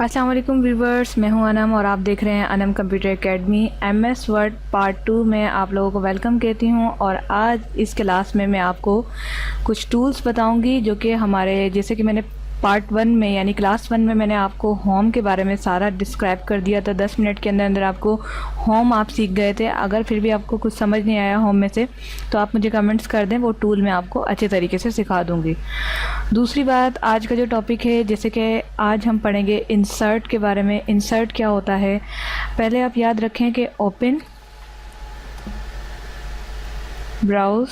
अस्सलाम वालेकुम व्यूवर्स, मैं हूं अनम और आप देख रहे हैं Anam computer academy. MS word part 2 में आप लोगों को वेलकम कहती हूं। और आज इस क्लास में मैं आपको कुछ टूल्स बताऊंगी जो कि हमारे, जैसे कि मैंने पार्ट 1 में यानी क्लास 1 में मैंने आपको होम के बारे में सारा डिस्क्राइब कर दिया था। 10 मिनट के अंदर अंदर आपको होम आप सीख गए थे। अगर फिर भी आपको कुछ समझ नहीं आया होम में से तो आप मुझे कमेंट्स कर दें, वो टूल मैं आपको अच्छे तरीके से सिखा दूंगी। दूसरी बात, आज का जो टॉपिक है, जैसे कि आज हम पढ़ेंगे इंसर्ट के बारे में। इंसर्ट क्या होता है, पहले आप याद रखें कि ओपन, ब्राउज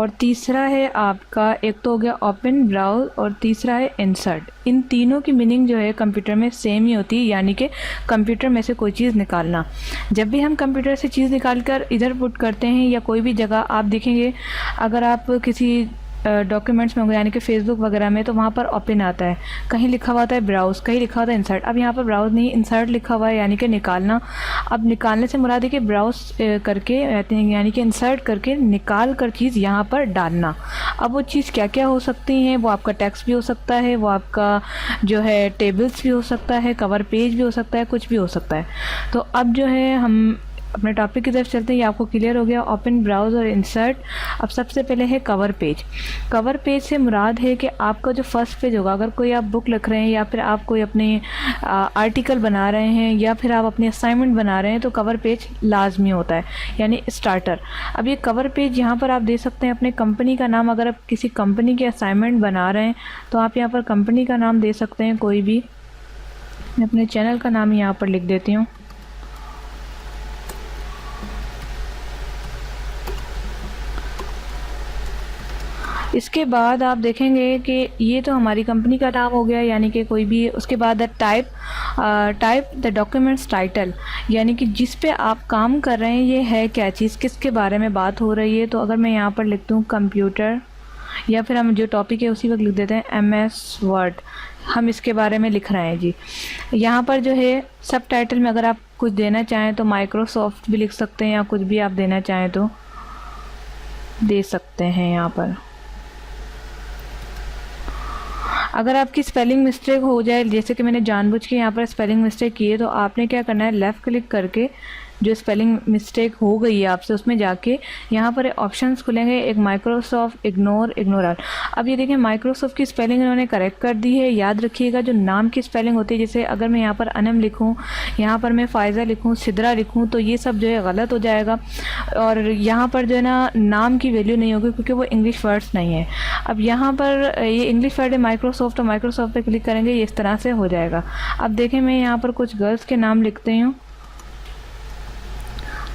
और तीसरा है आपका, एक तो हो गया ओपन, ब्राउज और तीसरा है इंसर्ट। इन तीनों की मीनिंग जो है कंप्यूटर में सेम ही होती है, यानी कि कंप्यूटर में से कोई चीज़ निकालना। जब भी हम कंप्यूटर से चीज़ निकाल कर इधर पुट करते हैं या कोई भी जगह आप देखेंगे, अगर आप किसी डॉक्यूमेंट्स में होंगे यानी कि फेसबुक वगैरह में, तो वहाँ पर ओपन आता है, कहीं लिखा हुआ होता है ब्राउज, कहीं लिखा होता है इंसर्ट। अब यहाँ पर ब्राउज नहीं, इंसर्ट लिखा हुआ है, यानी कि निकालना। अब निकालने से मुराद है कि ब्राउज करके यानी कि इंसर्ट करके निकाल कर चीज़ यहाँ पर डालना। अब वो चीज़ क्या क्या हो सकती हैं, वो आपका टेक्स्ट भी हो सकता है, वो आपका जो है टेबल्स भी हो सकता है, कवर पेज भी हो सकता है, कुछ भी हो सकता है। तो अब जो है हम अपने टॉपिक की तरफ चलते हैं। ये आपको क्लियर हो गया, ओपन, ब्राउज और इंसर्ट। अब सबसे पहले है कवर पेज। कवर पेज से मुराद है कि आपका जो फर्स्ट पेज होगा, अगर कोई आप बुक लिख रहे हैं या फिर आप कोई अपने आर्टिकल बना रहे हैं या फिर आप अपनी असाइनमेंट बना रहे हैं, तो कवर पेज लाजमी होता है, यानी स्टार्टर। अब ये कवर पेज यहाँ पर आप दे सकते हैं अपने कंपनी का नाम। अगर आप किसी कंपनी के असाइनमेंट बना रहे हैं तो आप यहाँ पर कंपनी का नाम दे सकते हैं कोई भी। मैं अपने चैनल का नाम यहाँ पर लिख देती हूँ। इसके बाद आप देखेंगे कि ये तो हमारी कंपनी का नाम हो गया, यानी कि कोई भी। उसके बाद टाइप द डॉक्यूमेंट्स टाइटल, यानी कि जिस पे आप काम कर रहे हैं ये है क्या चीज़, किसके बारे में बात हो रही है। तो अगर मैं यहाँ पर लिख दूँ कंप्यूटर, या फिर हम जो टॉपिक है उसी वक्त लिख देते हैं एमएस वर्ड, हम इसके बारे में लिख रहे हैं जी। यहाँ पर जो है सब टाइटल में अगर आप कुछ देना चाहें तो माइक्रोसॉफ्ट भी लिख सकते हैं, या कुछ भी आप देना चाहें तो दे सकते हैं। यहाँ पर अगर आपकी स्पेलिंग मिस्टेक हो जाए, जैसे कि मैंने जानबूझ के यहाँ पर स्पेलिंग मिस्टेक की है, तो आपने क्या करना है, लेफ़्ट क्लिक करके जो स्पेलिंग मिस्टेक हो गई है आपसे, उसमें जाके यहाँ पर ऑप्शंस खुलेंगे, एक माइक्रोसॉफ्ट, इग्नोर ऑल। अब ये देखें, माइक्रोसॉफ्ट की स्पेलिंग इन्होंने करेक्ट कर दी है। याद रखिएगा जो नाम की स्पेलिंग होती है, जैसे अगर मैं यहाँ पर अनम लिखूँ, यहाँ पर मैं फ़ायज़ा लिखूँ, सिद्रा लिखूँ, तो ये सब जो है गलत हो जाएगा। और यहाँ पर जो है ना नाम की वैल्यू नहीं होगी, क्योंकि वो इंग्लिश वर्ड्स नहीं है। अब यहाँ पर ये इंग्लिश वर्ड है माइक्रोसॉफ्ट, तो माइक्रोसॉफ्ट पे क्लिक करेंगे, ये इस तरह से हो जाएगा। अब देखें, मैं यहाँ पर कुछ गर्ल्स के नाम लिखते हूँ,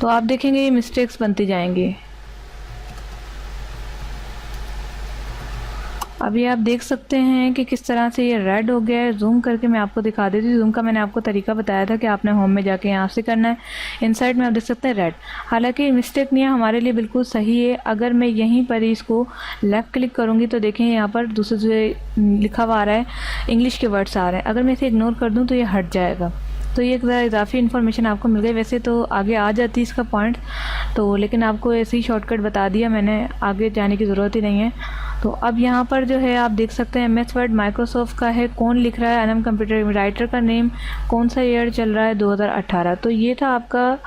तो आप देखेंगे ये मिस्टेक्स बनती जाएंगी। अभी आप देख सकते हैं कि किस तरह से ये रेड हो गया है। जूम करके मैं आपको दिखा देती हूँ। जूम का मैंने आपको तरीका बताया था कि आपने होम में जाके यहाँ से करना है। इनसाइड में आप देख सकते हैं रेड, हालांकि मिस्टेक नहीं है, हमारे लिए बिल्कुल सही है। अगर मैं यहीं पर ही इसको लेफ़्ट क्लिक करूँगी तो देखें यहाँ पर दूसरे लिखा हुआ आ रहा है, इंग्लिश के वर्ड्स आ रहे हैं। अगर मैं इसे इग्नोर कर दूँ तो ये हट जाएगा। तो ये एक ज़रा इजाफी इन्फॉर्मेशन आपको मिल गई। वैसे तो आगे आ जाती है इसका पॉइंट, तो लेकिन आपको ऐसे ही शॉर्टकट बता दिया मैंने, आगे जाने की ज़रूरत ही नहीं है। तो अब यहाँ पर जो है आप देख सकते हैं एमएस वर्ड माइक्रोसॉफ्ट का है, कौन लिख रहा है, अनम कंप्यूटर, राइटर का नेम, कौन सा ईयर चल रहा है, 2018। तो ये था आपका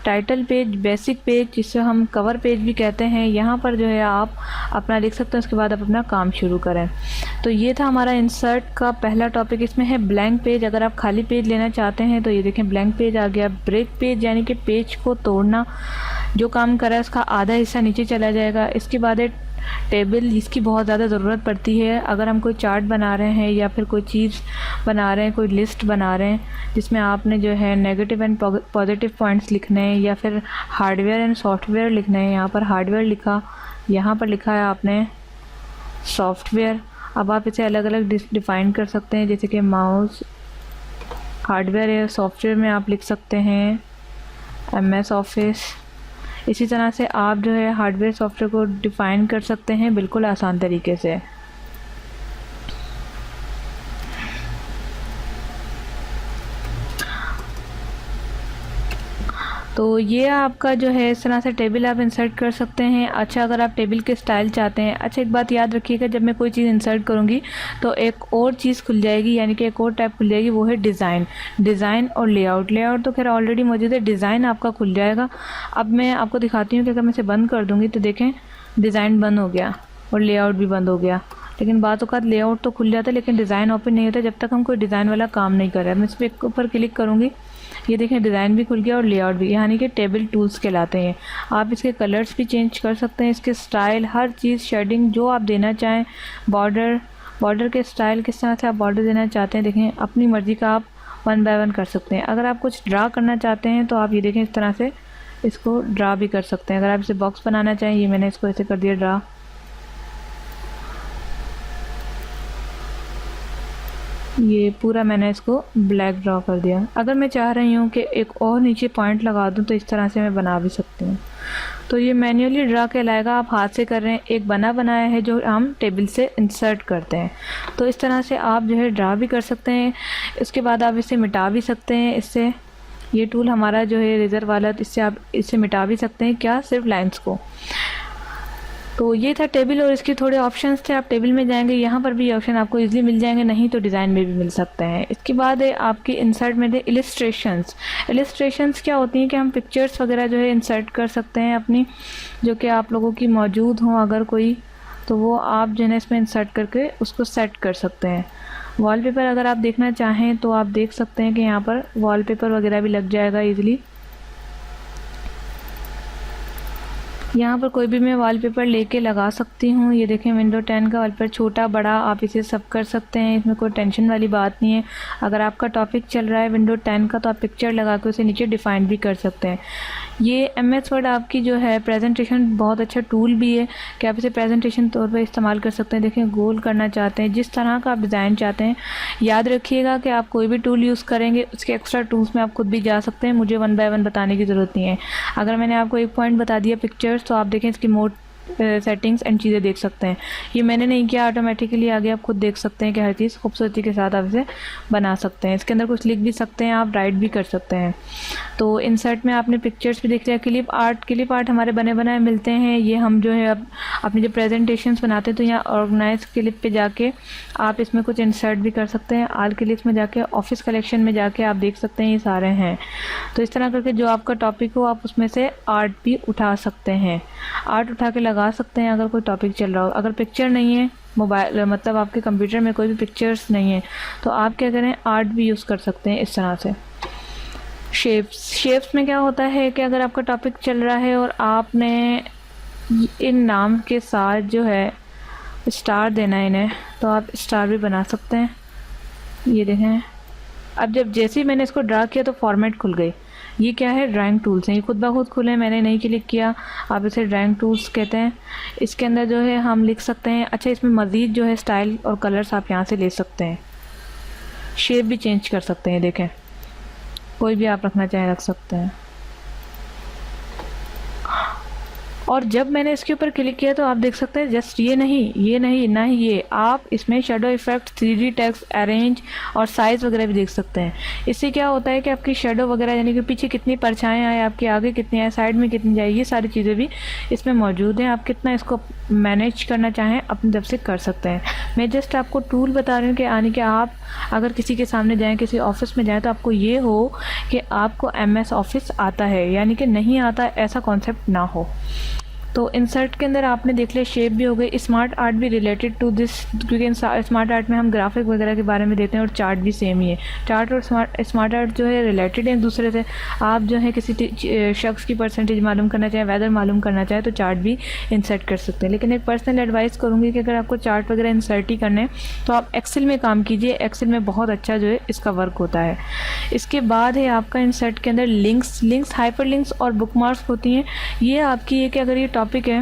टाइटल पेज, बेसिक पेज, जिसे हम कवर पेज भी कहते हैं। यहाँ पर जो है आप अपना लिख सकते हैं, उसके बाद आप अपना काम शुरू करें। तो ये था हमारा इंसर्ट का पहला टॉपिक। इसमें है ब्लैंक पेज। अगर आप खाली पेज लेना चाहते हैं तो ये देखें ब्लैंक पेज आ गया। ब्रेक पेज यानी कि पेज को तोड़ना, जो काम कर रहा है उसका आधा हिस्सा नीचे चला जाएगा। इसके बाद है टेबल, जिसकी बहुत ज़्यादा ज़रूरत पड़ती है अगर हम कोई चार्ट बना रहे हैं या फिर कोई चीज़ बना रहे हैं, कोई लिस्ट बना रहे हैं जिसमें आपने जो है नेगेटिव एंड पॉजिटिव पॉइंट्स लिखने हैं, या फिर हार्डवेयर एंड सॉफ्टवेयर लिखने हैं। यहाँ पर हार्डवेयर लिखा, यहाँ पर लिखा है आपने सॉफ्टवेयर। अब आप इसे अलग अलग डिफ़ाइन कर सकते हैं, जैसे कि माउस हार्डवेयर है, सॉफ्टवेयर में आप लिख सकते हैं एमएस ऑफिस। इसी तरह से आप जो है हार्डवेयर सॉफ्टवेयर को डिफ़ाइन कर सकते हैं बिल्कुल आसान तरीके से। तो ये आपका जो है इस तरह से टेबल आप इंसर्ट कर सकते हैं। अच्छा, अगर आप टेबल के स्टाइल चाहते हैं, अच्छा एक बात याद रखिएगा, जब मैं कोई चीज़ इंसर्ट करूँगी तो एक और चीज़ खुल जाएगी, यानी कि एक और टैब खुल जाएगी, वो है डिज़ाइन और लेआउट। लेआउट तो खैर ऑलरेडी मौजूद है, डिज़ाइन आपका खुल जाएगा। अब मैं आपको दिखाती हूँ कि अगर मैं इसे बंद कर दूँगी तो देखें डिज़ाइन बंद हो गया और लेआउट भी बंद हो गया। लेकिन बात औक़ात लेआउट तो खुल जाता है लेकिन डिज़ाइन ओपन नहीं होता जब तक हम कोई डिज़ाइन वाला काम नहीं कर रहे हैं। मैं इस पर ऊपर क्लिक करूँगी, ये देखें डिज़ाइन भी खुल गया और लेआउट भी, यानी कि टेबल टूल्स कहलाते हैं। आप इसके कलर्स भी चेंज कर सकते हैं, इसके स्टाइल, हर चीज़, शेडिंग जो आप देना चाहें, बॉर्डर के स्टाइल किस तरह से आप बॉर्डर देना चाहते हैं, देखें अपनी मर्ज़ी का आप 1 बाय 1 कर सकते हैं। अगर आप कुछ ड्रा करना चाहते हैं तो आप ये देखें इस तरह से इसको ड्रा भी कर सकते हैं। अगर आप इसे बॉक्स बनाना चाहें, ये मैंने इसको ऐसे कर दिया ड्रा, ये पूरा मैंने इसको ब्लैक ड्रॉ कर दिया। अगर मैं चाह रही हूँ कि एक और नीचे पॉइंट लगा दूँ तो इस तरह से मैं बना भी सकती हूँ। तो ये मैन्युअली ड्रा कहलाएगा, आप हाथ से कर रहे हैं। एक बनाया है जो हम टेबल से इंसर्ट करते हैं। तो इस तरह से आप जो है ड्रा भी कर सकते हैं। इसके बाद आप इसे मिटा भी सकते हैं। इससे ये टूल हमारा जो है इरेज़र वाला, इससे आप इसे मिटा भी सकते हैं, क्या सिर्फ लाइंस को। तो ये था टेबल और इसके थोड़े ऑप्शंस थे। आप टेबल में जाएंगे, यहाँ पर भी ऑप्शन आपको इजीली मिल जाएंगे, नहीं तो डिज़ाइन में भी मिल सकते हैं। इसके बाद है आपके इंसर्ट में थे इलिस्ट्रेशंस क्या होती हैं कि हम पिक्चर्स वगैरह जो है इंसर्ट कर सकते हैं अपनी, जो कि आप लोगों की मौजूद हों अगर कोई, तो वो आप जो है इसमें इंसर्ट करके उसको सेट कर सकते हैं। वॉलपेपर अगर आप देखना चाहें तो आप देख सकते हैं कि यहाँ पर वॉलपेपर वगैरह भी लग जाएगा ईज़िली। यहाँ पर कोई भी मैं वॉलपेपर लेके लगा सकती हूँ। ये देखें विंडो 10 का वॉलपेपर, छोटा बड़ा आप इसे सब कर सकते हैं, इसमें कोई टेंशन वाली बात नहीं है। अगर आपका टॉपिक चल रहा है विंडो 10 का तो आप पिक्चर लगा के उसे नीचे डिफ़ाइन भी कर सकते हैं। ये MS वर्ड आपकी जो है प्रेजेंटेशन बहुत अच्छा टूल भी है कि आप इसे प्रेजेंटेशन तौर पर इस्तेमाल कर सकते हैं। देखें गोल करना चाहते हैं, जिस तरह का आप डिज़ाइन चाहते हैं। याद रखिएगा कि आप कोई भी टूल यूज़ करेंगे उसके एक्स्ट्रा टूल्स में आप खुद भी जा सकते हैं, मुझे 1 बाय 1 बताने की ज़रूरत नहीं है। अगर मैंने आपको एक पॉइंट बता दिया पिक्चर्स, तो आप देखें इसकी मोड सेटिंग्स एंड चीज़ें देख सकते हैं। ये मैंने नहीं किया, ऑटोमेटिकली आगे आप खुद देख सकते हैं कि हर चीज़ खूबसूरती के साथ आप इसे बना सकते हैं। इसके अंदर कुछ लिख भी सकते हैं, आप राइट भी कर सकते हैं। तो इंसर्ट में आपने पिक्चर्स भी देख लिया। क्लिप आर्ट हमारे बने बनाए मिलते हैं। ये हम जो है अब अपनी जो प्रेजेंटेशंस बनाते हैं तो यहाँ ऑर्गेनाइज क्लिप पे जाके आप इसमें कुछ इंसर्ट भी कर सकते हैं। आल क्लिप्स में जाके ऑफिस कलेक्शन में जाके आप देख सकते हैं ये सारे हैं। तो इस तरह करके जो आपका टॉपिक हो आप उसमें से आर्ट भी उठा सकते हैं, आर्ट उठा के लगा सकते हैं अगर कोई टॉपिक चल रहा हो। अगर पिक्चर नहीं है मोबाइल, मतलब आपके कंप्यूटर में कोई भी पिक्चर्स नहीं है, तो आप क्या करें आर्ट भी यूज़ कर सकते हैं इस तरह से। शेप्स में क्या होता है कि अगर आपका टॉपिक चल रहा है और आपने इन नाम के साथ जो है स्टार देना है इन्हें, तो आप स्टार भी बना सकते हैं। ये देखें, अब जब जैसे ही मैंने इसको ड्रा किया तो फॉर्मेट खुल गई। ये क्या है, ड्राइंग टूल्स हैं, ये खुद ब खुद खुले, मैंने नहीं क्लिक किया। आप इसे ड्राइंग टूल्स कहते हैं। इसके अंदर जो है हम लिख सकते हैं। अच्छा, इसमें मज़ीद जो है स्टाइल और कलर्स आप यहाँ से ले सकते हैं, शेप भी चेंज कर सकते हैं। देखें कोई भी आप रखना चाहें रख सकते हैं। और जब मैंने इसके ऊपर क्लिक किया तो आप देख सकते हैं जस्ट ये नहीं ना ही ये, आप इसमें shadow effect, 3D text, arrange और साइज़ वगैरह भी देख सकते हैं। इससे क्या होता है कि आपकी शेडो वगैरह, यानी कि पीछे कितनी परछाएं आए, आपके आगे कितनी आए, साइड में कितनी जाए, ये सारी चीज़ें भी इसमें मौजूद हैं। आप कितना इसको मैनेज करना चाहें अपनी तरफ से कर सकते हैं। मैं जस्ट आपको टूल बता रही हूँ कि यानी कि आप अगर किसी के सामने जाएँ, किसी ऑफिस में जाएँ, तो आपको ये हो कि आपको MS ऑफिस आता है, यानी कि नहीं आता ऐसा कॉन्सेप्ट ना हो। तो इंसर्ट के अंदर आपने देख लिया, शेप भी हो गई। स्मार्ट आर्ट भी रिलेटेड टू दिस, क्योंकि स्मार्ट आर्ट में हम ग्राफिक वगैरह के बारे में देते हैं और चार्ट भी सेम ही है। चार्ट और स्मार्ट आर्ट जो है रिलेटेड है एक दूसरे से। आप जो है किसी शख्स की परसेंटेज मालूम करना चाहें, वेदर मालूम करना चाहें, तो चार्ट भी इंसर्ट कर सकते हैं। लेकिन एक पर्सनल एडवाइस करूँगी कि अगर आपको चार्ट वगैरह इंसर्ट ही करने तो आप एक्सेल में काम कीजिए। एक्सेल में बहुत अच्छा जो है इसका वर्क होता है। इसके बाद है आपका इंसर्ट के अंदर लिंक्स, हाइपर लिंक्स और बुक मार्क्स होती हैं। ये आपकी है कि अगर ये टॉपिक है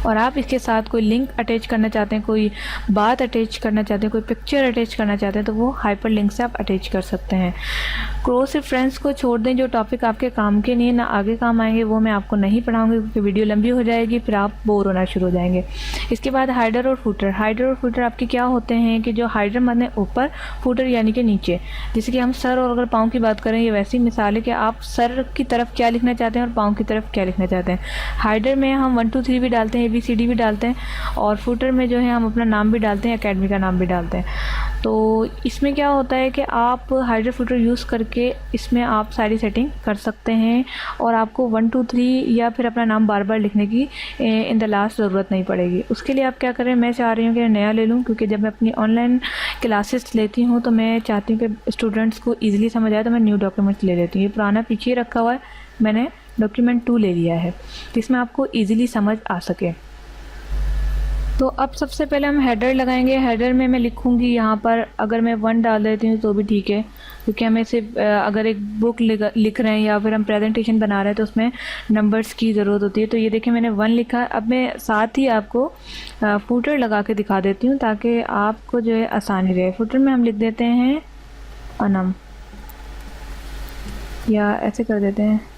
और आप इसके साथ कोई लिंक अटैच करना चाहते हैं, कोई बात अटैच करना चाहते हैं, कोई पिक्चर अटैच करना चाहते हैं तो वो हाइपर लिंक से आप अटैच कर सकते हैं। क्लोज फ्रेंड्स को छोड़ दें, जो टॉपिक आपके काम के नहीं है ना आगे काम आएंगे वो मैं आपको नहीं पढ़ाऊंगी क्योंकि वीडियो लंबी हो जाएगी, फिर आप बोर होना शुरू हो जाएंगे। इसके बाद हाइडर और फुटर। हाइडर और फुटर आपके क्या होते हैं कि जो हाइडर माने ऊपर, फुटर यानी कि नीचे। जैसे कि हम सर और अगर पाँव की बात करें, ये वैसी मिसाल है कि आप सर की तरफ क्या लिखना चाहते हैं और पाँव की तरफ क्या लिखना चाहते हैं। हाइडर में हम 1 2 3 भी डालते हैं, ABCD भी डालते हैं, और फुटर में जो है हम अपना नाम भी डालते हैं, एकेडमी का नाम भी डालते हैं। तो इसमें क्या होता है कि आप हाइडर फुटर यूज़ करके इसमें आप सारी सेटिंग कर सकते हैं और आपको 1 2 3 या फिर अपना नाम बार बार लिखने की इन द लास्ट ज़रूरत नहीं पड़ेगी। उसके लिए आप क्या करें, मैं चाह रही हूँ कि नया ले लूँ क्योंकि जब मैं अपनी ऑनलाइन क्लासेस लेती हूँ तो मैं चाहती हूँ कि स्टूडेंट्स को ईजिली समझ आए, तो मैं न्यू डॉक्यूमेंट्स ले लेती हूँ। ये पुराना पीछे रखा हुआ है, मैंने डॉक्यूमेंट 2 ले लिया है जिसमें आपको ईजिली समझ आ सके। तो अब सबसे पहले हम हेडर लगाएंगे। हेडर में मैं लिखूंगी यहाँ पर, अगर मैं 1 डाल देती हूँ तो भी ठीक है क्योंकि हमें सिर्फ अगर एक बुक लिख रहे हैं या फिर हम प्रेजेंटेशन बना रहे हैं तो उसमें नंबर्स की ज़रूरत होती है। तो ये देखिए मैंने 1 लिखा। अब मैं साथ ही आपको फुटर लगा के दिखा देती हूँ ताकि आपको जो है आसानी रहे। फुटर में हम लिख देते हैं अनम, या ऐसे कर देते हैं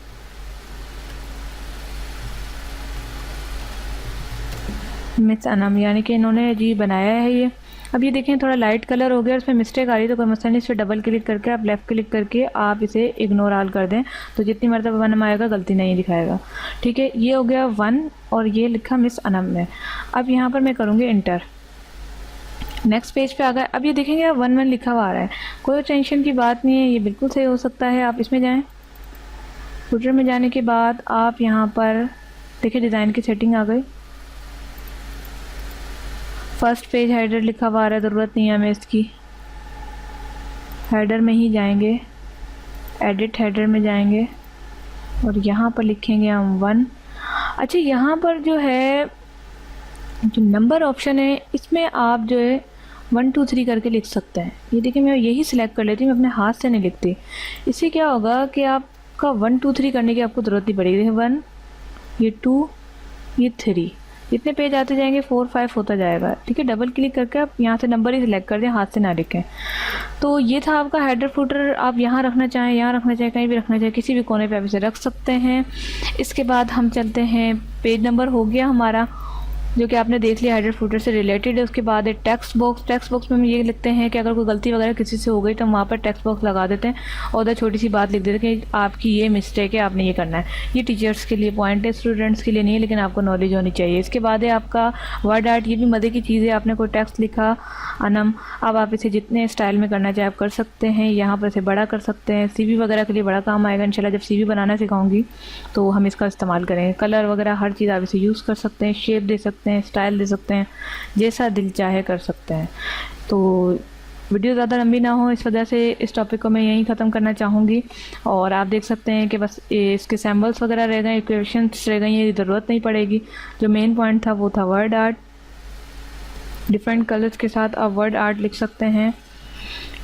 मिस अनम, यानी कि इन्होंने जी बनाया है ये। अब ये देखें थोड़ा लाइट कलर हो गया, उसमें मिस्टेक आ रही है तो कोई मसला नहीं, इस पर डबल क्लिक करके आप लेफ़्ट क्लिक करके आप इसे इग्नोर ऑल कर दें तो जितनी मरतबा अनम आएगा गलती नहीं दिखाएगा। ठीक है, ये हो गया 1 और ये लिखा मिस अनम में। अब यहाँ पर मैं करूँगी इंटर, नेक्स्ट पेज पे आ गया। अब ये देखेंगे 1 1 लिखा हुआ आ रहा है, कोई टेंशन की बात नहीं है, ये बिल्कुल सही हो सकता है। आप इसमें जाएँ, फुटर में जाने के बाद आप यहाँ पर देखिए डिज़ाइन की सेटिंग आ गई। फर्स्ट पेज हेडर लिखा हुआ आ रहा है, ज़रूरत नहीं है हमें इसकी। हेडर में ही जाएंगे, एडिट हेडर में जाएंगे और यहाँ पर लिखेंगे हम 1। अच्छा, यहाँ पर जो है जो नंबर ऑप्शन है इसमें आप जो है 1 2 3 करके लिख सकते हैं। ये देखिए मैं यही सिलेक्ट कर लेती हूँ, मैं अपने हाथ से नहीं लिखती। इससे क्या होगा कि आपका 1 2 3 करने की आपको ज़रूरत नहीं पड़ेगी। 1, ये 2, ये 3, जितने पेज आते जाएंगे 4 5 होता जाएगा। ठीक है, डबल क्लिक करके आप यहाँ से नंबर ही सिलेक्ट कर दें, हाथ से ना लिखें। तो ये था आपका हेडर फुटर। आप यहाँ रखना चाहें, यहाँ रखना चाहें, कहीं भी रखना चाहें, किसी भी कोने पे आप इसे रख सकते हैं। इसके बाद हम चलते हैं, पेज नंबर हो गया हमारा जो कि आपने देख लिया हेडर फुटर से रिलेटेड है। उसके बाद है टेक्स्ट बॉक्स। टेक्स्ट बॉक्स में हम ये लिखते हैं कि अगर कोई गलती वगैरह किसी से हो गई तो हम वहाँ पर टेक्स्ट बॉक्स लगा देते हैं और उधर छोटी सी बात लिख देते हैं कि आपकी ये मिस्टेक है, आपने ये करना है। ये टीचर्स के लिए पॉइंट है, स्टूडेंट्स के लिए नहीं है, लेकिन आपको नॉलेज होनी चाहिए। इसके बाद है आपका वर्ड आर्ट। ये भी मज़े की चीज़ है, आपने कोई टेक्स्ट लिखा अनम, अब आप इसे जितने स्टाइल में करना चाहे आप कर सकते हैं। यहाँ पर इसे बड़ा कर सकते हैं, CV वगैरह के लिए बड़ा काम आएगा इंशाल्लाह। जब CV बनाना सिखाऊंगी तो हम इसका इस्तेमाल करेंगे। कलर वगैरह हर चीज़ आप इसे यूज़ कर सकते हैं, शेप दे सकते हैं, स्टाइल दे सकते हैं, जैसा दिल चाहे कर सकते हैं। तो वीडियो ज़्यादा लंबी ना हो इस वजह से इस टॉपिक को मैं यहीं ख़त्म करना चाहूँगी। और आप देख सकते हैं कि बस इसके सैम्बल्स वगैरह रह गए, इक्वेशंस रह गई, ये ज़रूरत नहीं पड़ेगी। जो मेन पॉइंट था वो था वर्ड आर्ट। डिफरेंट कलर्स के साथ आप वर्ड आर्ट लिख सकते हैं।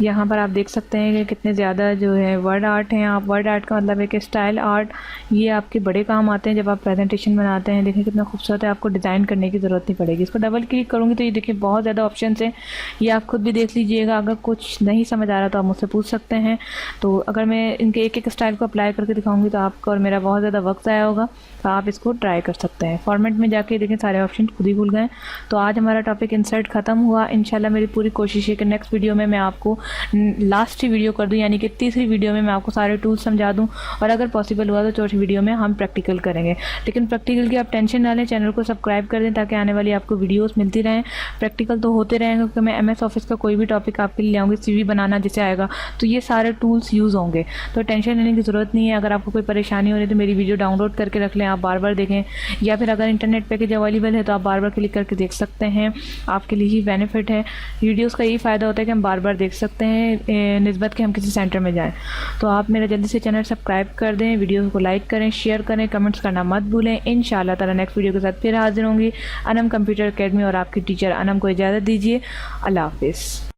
यहाँ पर आप देख सकते हैं कि कितने ज़्यादा जो है वर्ड आर्ट हैं। आप वर्ड आर्ट का मतलब है कि स्टाइल आर्ट, ये आपके बड़े काम आते हैं जब आप प्रेजेंटेशन बनाते हैं। देखिए कितना खूबसूरत है, आपको डिज़ाइन करने की ज़रूरत नहीं पड़ेगी। इसको डबल क्लिक करूँगी तो ये देखिए बहुत ज़्यादा ऑप्शन हैं, ये आप खुद भी देख लीजिएगा। अगर कुछ नहीं समझ आ रहा तो आप मुझसे पूछ सकते हैं। तो अगर मैं इनके एक एक स्टाइल को अप्लाई करके दिखाऊँगी तो आपका और मेरा बहुत ज़्यादा वक्त आया होगा, तो आप इसको ट्राई कर सकते हैं। फॉर्मेट में जाके देखें सारे ऑप्शन खुद ही भूल गए। तो आज हमारा टॉपिक इंसर्ट ख़त्म हुआ। इंशाल्लाह मेरी पूरी कोशिश है कि नेक्स्ट वीडियो में मैं आपको लास्ट वीडियो कर दूं, यानी कि तीसरी वीडियो में मैं आपको सारे टूल्स समझा दूं, और अगर पॉसिबल हुआ तो चौथी वीडियो में हम प्रैक्टिकल करेंगे। लेकिन प्रैक्टिकल की आप टेंशन ना लें, चैनल को सब्सक्राइब कर दें ताकि आने वाली आपको वीडियोस मिलती रहें। प्रैक्टिकल तो होते रहेंगे क्योंकि मैं MS ऑफिस का कोई भी टॉपिक आपके लिए लाऊंगी, CV बनाना जैसे आएगा तो ये सारे टूल्स यूज़ होंगे, तो टेंशन लेने की ज़रूरत नहीं है। अगर आपको कोई परेशानी हो रही है तो मेरी वीडियो डाउनलोड करके रख लें, आप बार बार देखें, या फिर अगर इंटरनेट पैकेज अवेलेबल है तो आप बार बार क्लिक करके देख सकते हैं। आपके लिए ही बेनिफिट है। वीडियोज़ का यही फ़ायदा होता है कि हम बार बार देख सकते हैं निस्बत के हम किसी सेंटर में जाएं। तो आप मेरा जल्दी से चैनल सब्सक्राइब कर दें, वीडियो को लाइक करें, शेयर करें, कमेंट्स करना मत भूलें। इंशाल्लाह ताला नेक्स्ट वीडियो के साथ फिर हाजिर होंगी। अनम कंप्यूटर एकेडमी और आपकी टीचर अनम को इजाज़त दीजिए। अल्लाह हाफिज़।